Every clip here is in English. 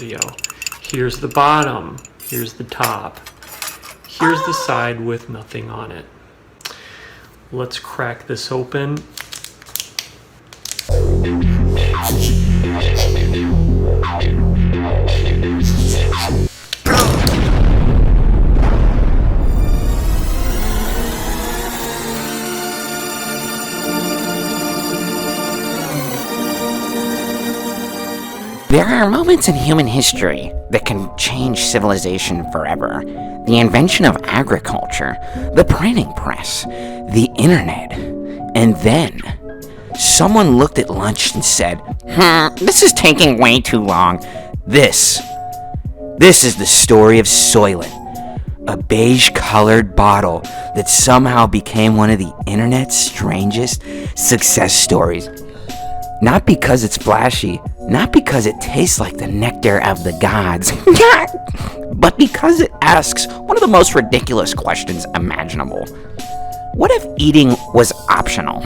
video. Here's the bottom, here's the top, here's the side with nothing on it. Let's crack this open. There are moments in human history that can change civilization forever. The invention of agriculture, the printing press, the internet, and then someone looked at lunch and said, this is taking way too long. This is the story of Soylent, a beige-colored bottle that somehow became one of the internet's strangest success stories. Not because it's flashy, not because it tastes like the nectar of the gods, but because it asks one of the most ridiculous questions imaginable. What if eating was optional?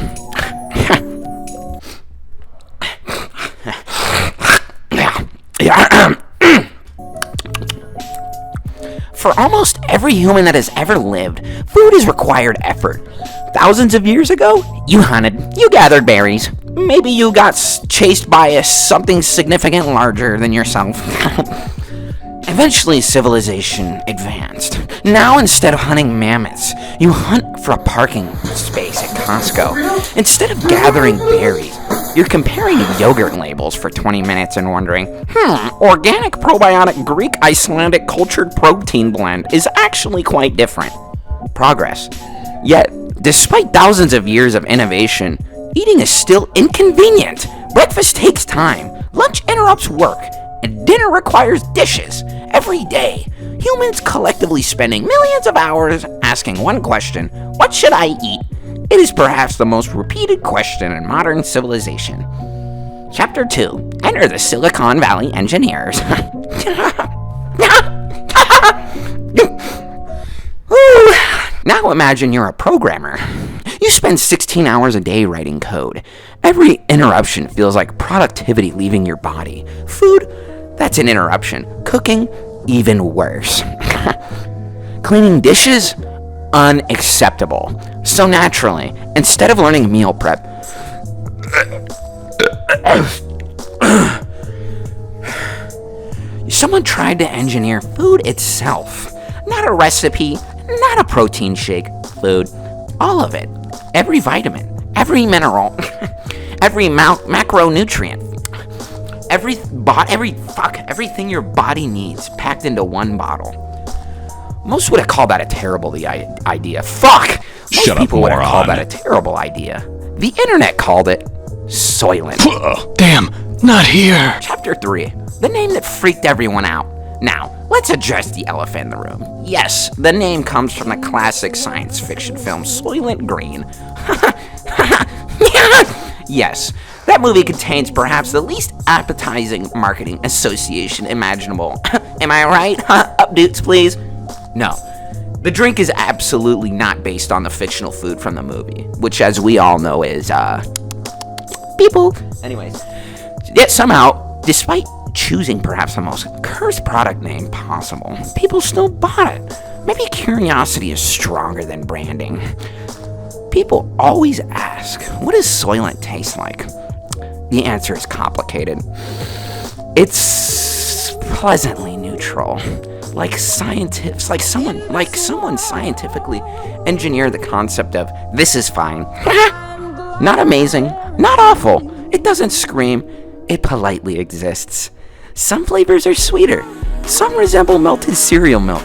For almost every human that has ever lived, food has required effort. Thousands of years ago, you hunted, you gathered berries. Maybe you got chased by something significant larger than yourself. Eventually, civilization advanced. Now, instead of hunting mammoths, you hunt for a parking space at Costco. Instead of gathering berries, you're comparing yogurt labels for 20 minutes and wondering, organic probiotic Greek Icelandic cultured protein blend is actually quite different. Progress. Yet, despite thousands of years of innovation, eating is still inconvenient. Breakfast takes time, lunch interrupts work, and dinner requires dishes. Every day, humans collectively spending millions of hours asking one question, what should I eat? It is perhaps the most repeated question in modern civilization. Chapter 2. Enter the Silicon Valley engineers. Now imagine you're a programmer. You spend 16 hours a day writing code. Every interruption feels like productivity leaving your body. Food, that's an interruption. Cooking, even worse. Cleaning dishes, unacceptable. So naturally, instead of learning meal prep, someone tried to engineer food itself. Not a recipe, not a protein shake, food. All of it. Every vitamin, every mineral, every macronutrient, everything your body needs packed into one bottle. Most would have called that a terrible idea. Fuck! Most people would have called that a terrible idea. The internet called it Soylent. Damn, not here. Chapter 3. The name that freaked everyone out. Now, let's address the elephant in the room. Yes, the name comes from the classic science fiction film Soylent Green. Yes, that movie contains perhaps the least appetizing marketing association imaginable. Am I right? Updoots, please. No, the drink is absolutely not based on the fictional food from the movie, which, as we all know, is people. Anyways, yet somehow, despite choosing perhaps the most cursed product name possible, people still bought it. Maybe curiosity is stronger than branding. People always ask, what does Soylent taste like? The answer is complicated. It's pleasantly neutral. Like someone scientifically engineered the concept of this is fine. Not amazing, not awful. It doesn't scream, it politely exists. Some flavors are sweeter. Some resemble melted cereal milk.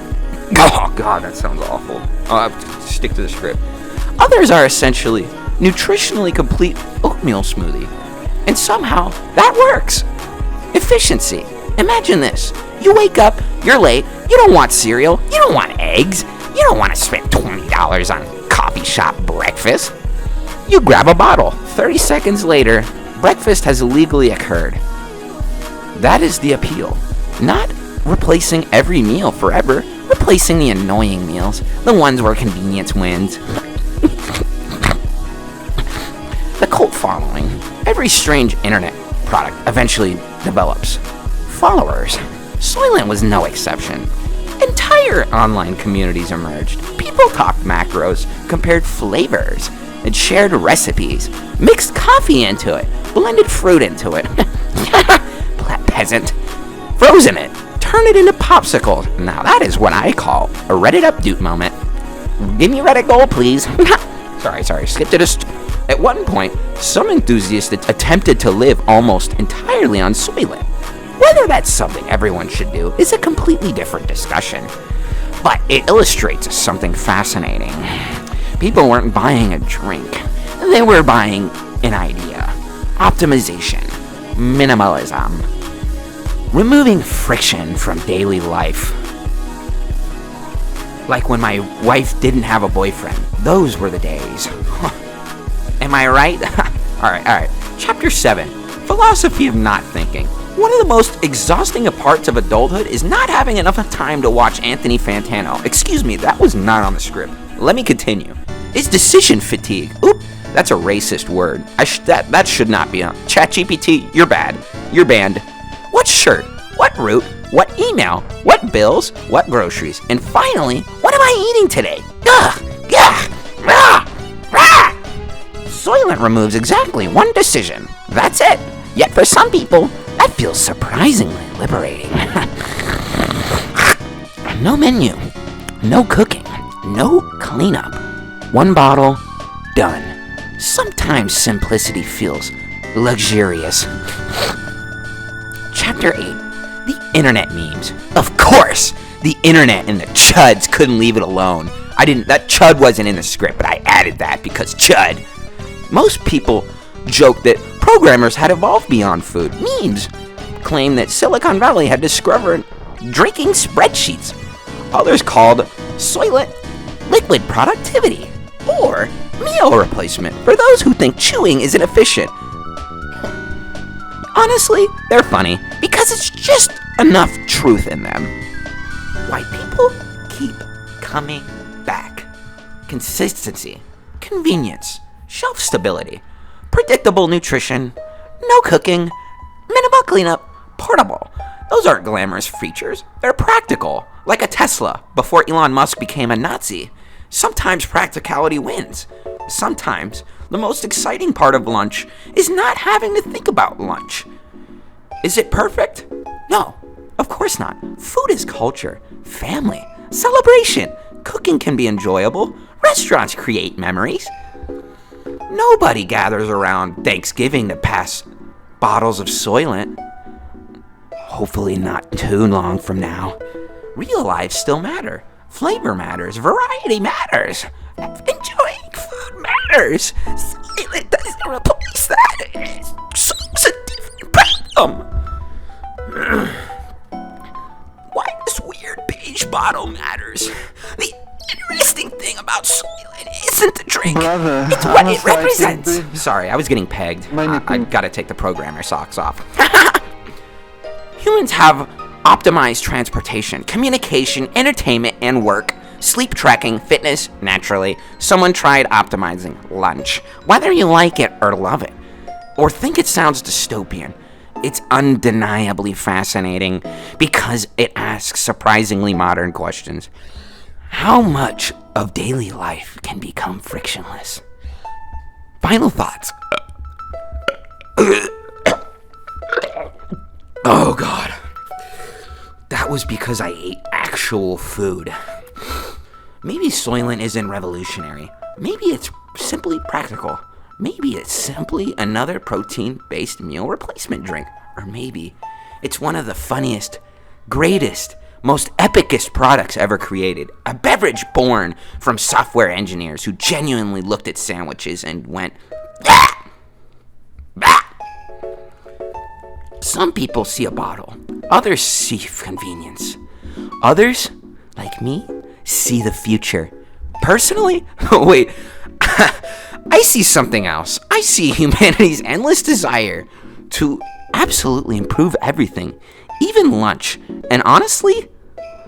Oh god, that sounds awful. I'll have to stick to the script. Others are essentially nutritionally complete oatmeal smoothie. And somehow, that works. Efficiency. Imagine this. You wake up, you're late, you don't want cereal, you don't want eggs, you don't want to spend $20 on coffee shop breakfast. You grab a bottle. 30 seconds later, breakfast has legally occurred. That is the appeal. Not replacing every meal forever, replacing the annoying meals, the ones where convenience wins. The cult following. Every strange internet product eventually develops followers. Soylent was no exception. Entire online communities emerged. People talked macros, compared flavors, and shared recipes, mixed coffee into it, blended fruit into it, peasant, frozen it, turned it into popsicles. Now that is what I call a Reddit updoot moment. Give me Reddit gold, please. sorry, skipped it. At one point, some enthusiasts attempted to live almost entirely on Soylent. Whether that's something everyone should do is a completely different discussion, but it illustrates something fascinating. People weren't buying a drink, they were buying an idea. Optimization, minimalism, removing friction from daily life. Like when my wife didn't have a boyfriend. Those were the days. Am I right? Alright. Chapter 7, Philosophy of Not Thinking. One of the most exhausting parts of adulthood is not having enough time to watch Anthony Fantano. Excuse me, that was not on the script. Let me continue. Is decision fatigue. Oop, that's a racist word. That should not be on. ChatGPT, you're bad. You're banned. What shirt? What route? What email? What bills? What groceries? And finally, what am I eating today? Soylent removes exactly one decision. That's it. Yet for some people, that feels surprisingly liberating. No menu, no cooking, no cleanup. One bottle, done. Sometimes simplicity feels luxurious. Chapter 8, the internet memes. Of course, the internet and the chuds couldn't leave it alone. That chud wasn't in the script, but I added that because chud. Most people joke that programmers had evolved beyond food. Memes claim that Silicon Valley had discovered drinking spreadsheets. Others called Soylent liquid productivity or meal replacement for those who think chewing is inefficient. Honestly, they're funny because it's just enough truth in them. Why people keep coming back. Consistency, convenience, shelf stability, predictable nutrition, no cooking, minimal cleanup, portable. Those aren't glamorous features. They're practical, like a Tesla before Elon Musk became a Nazi. Sometimes practicality wins. Sometimes the most exciting part of lunch is not having to think about lunch. Is it perfect? No, of course not. Food is culture, family, celebration. Cooking can be enjoyable. Restaurants create memories. Nobody gathers around Thanksgiving to pass bottles of Soylent. Hopefully not too long from now. Real lives still matter. Flavor matters. Variety matters. Enjoying food matters. Soylent doesn't replace that. It's a different problem. Why this weird beige bottle matters. The interesting thing about Soylent isn't the drink. Brother, it's what it represents. Sorry, I was getting pegged. I gotta take the programmer socks off. Humans have optimized transportation, communication, entertainment, and work. Sleep tracking, fitness, naturally. Someone tried optimizing lunch. Whether you like it or love it, or think it sounds dystopian, it's undeniably fascinating because it asks surprisingly modern questions. How much of daily life can become frictionless? Final thoughts. Oh God. That was because I ate actual food. Maybe Soylent isn't revolutionary. Maybe it's simply practical. Maybe it's simply another protein-based meal replacement drink. Or maybe it's one of the funniest, greatest, most epicest products ever created. A beverage born from software engineers who genuinely looked at sandwiches and went, bah! Bah! Some people see a bottle. Others see convenience. Others, like me, see the future. Personally, wait, I see something else. I see humanity's endless desire to absolutely improve everything, even lunch. And honestly,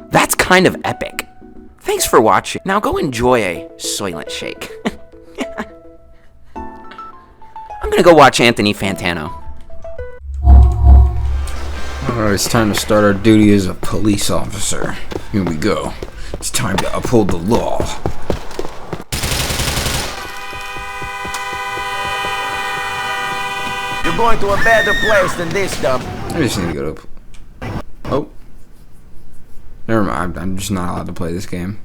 that's kind of epic. Thanks for watching. Now go enjoy a Soylent shake. I'm gonna go watch Anthony Fantano. Alright, it's time to start our duty as a police officer. Here we go. It's time to uphold the law. You're going to a better place than this, Dub. I just need to go to... Oh. Never mind, I'm just not allowed to play this game.